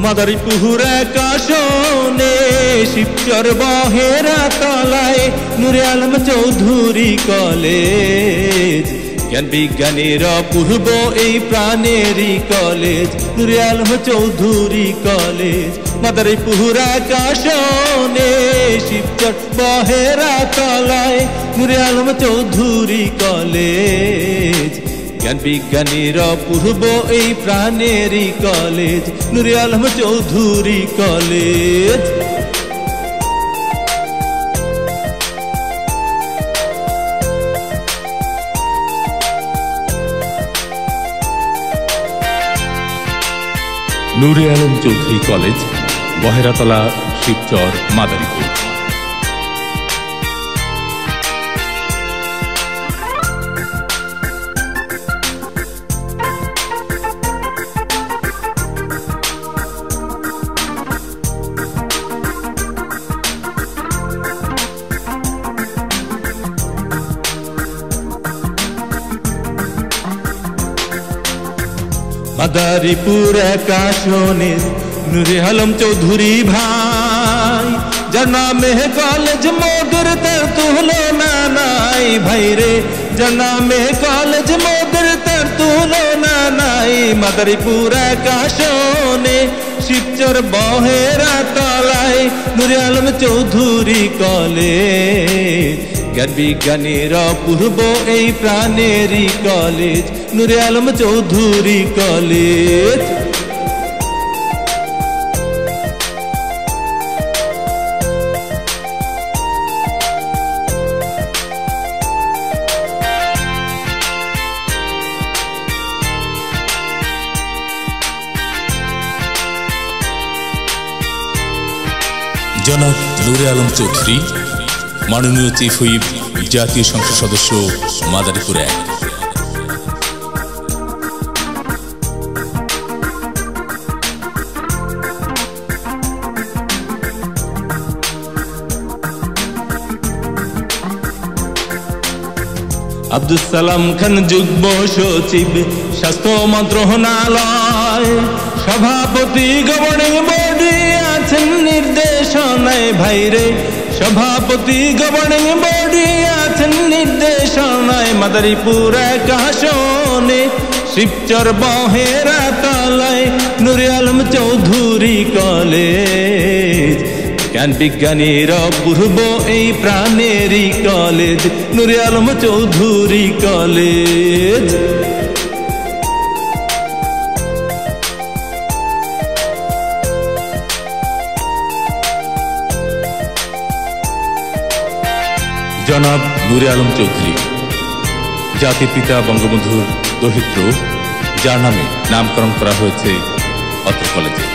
মাদারীপুর আকাশনে শিবচর বহেরা তলায় নূরে আলম চৌধুরী কলেজ, জ্ঞান বিজ্ঞানের অপূর্ব এই প্রাণেরই কলেজ, নূরে আলম চৌধুরী কলেজ। মাদারীপুর আকাশনে শিবচর বহেরা তলায় নূরে আলম চৌধুরী কলেজ, জ্ঞান বিজ্ঞানের অপূর্ব এই প্রাণেরই কলেজ, নূরে আলম চৌধুরী কলেজ। নূরে আলম চৌধুরী কলেজ, বহেরাতলা, শিবচর, মাদারীপুর। মাদারীপুর আকাশনে নূরে আলম চৌধুরী ভাই, যার নামে কলেজ মোদের তার তুলনা নাই ভাই রে, যার নামে কলেজ মোদের তার তুলনা নাই। মাদারীপুর আকাশনে শিবচর বহেরা তলায় নূরে আলম চৌধুরী কলেজ, জ্ঞান বিজ্ঞানের অপূর্ব এই প্রাণেরই কলেজ, নূরে আলম চৌধুরী কলেজ। জনাব নূরে আলম চৌধুরী, মাননীয় চিফ হুইপ, জাতীয় সংসদ সদস্য, মাদারীপুর 1। আব্দুল সালাম খান যুগ্ম সচিব, স্বাস্থ্য মন্ত্রণালয়, সভাপতি গভর্নিং বডি আছেন নির্দেশনায় ভাই রে, সভাপতি গভর্নিং বডি আছেন নির্দেশনায়। মাদারীপুর আকাশনে শিবচর বহেরা তলায় নূরে আলম চৌধুরী কলেজ, জ্ঞান বিজ্ঞানের অপূর্ব এই প্রাণেরই কলেজ, নূরে আলম চৌধুরী কলেজ। জনাব নূরে আলম চৌধুরী, জাতির পিতা বঙ্গবন্ধুর দৌহিত্র, যার নামে নামকরণ করা হয়েছে অত্র কলেজে।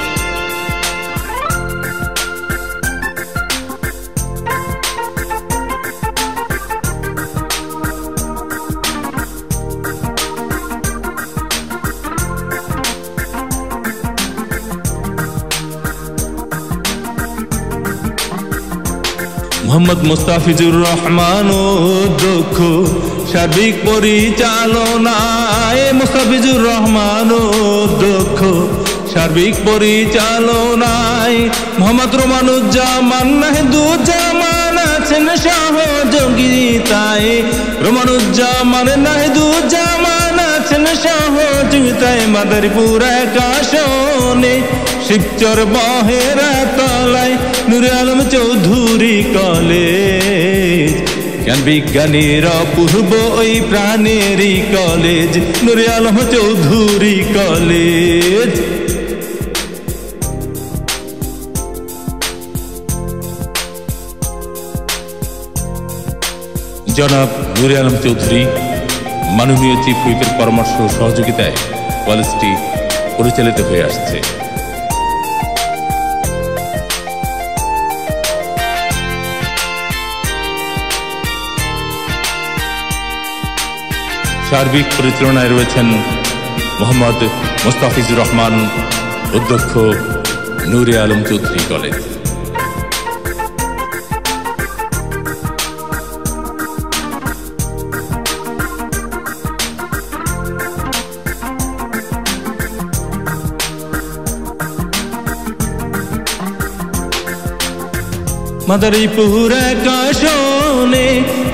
মোহাম্মদ মুস্তাফিজুর রহমান অধ্যক্ষ, সার্বিক পরিচালনায় মুস্তাফিজুর রহমান অধ্যক্ষ, সার্বিক পরিচালনায় মোহাম্মদ রোমানুজ্জামান নাহিদুজ্জামান আছেন সহযোগিতায়, রোমানুজ্জামান নাহিদুজ্জামান আছেন সহযোগিতায়। মাদারীপুর আকাশনে শিবচর বহেরা তলায় নূরে আলম চৌধুরী কলেজ, জ্ঞান বিজ্ঞানের অপূর্ব ওই প্রাণেরই কলেজ, নূরে আলম চৌধুরী কলেজ। জনাব নূরে আলম চৌধুরী, মাননীয় চিফ হুইপের পরামর্শ সহযোগিতায় কলেজটি পরিচালিত হয়ে আসছে। সার্বিক পরিচালনায় রয়েছেন মোহাম্মদ মুস্তাফিজুর রহমান, অধ্যক্ষ, নূরে আলম চৌধুরী কলেজ। মাদারীপুর আকাশনে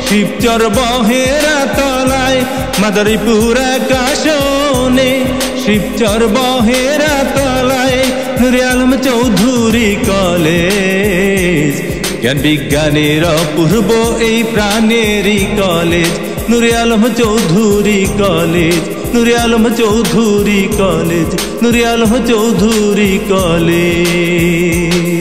শিবচর বহেরা তলায়, মাদারীপুর আকাশনে শিবচর বহেরা তলায়, নুরে আলম চৌধুরী কলেজ, জ্ঞান বিজ্ঞানের অপূর্ব এই প্রাণেরই কলেজ, নুরে আলম চৌধুরী কলেজ, নুরে আলম চৌধুরী কলেজ, নুরে আলম চৌধুরী কলেজ।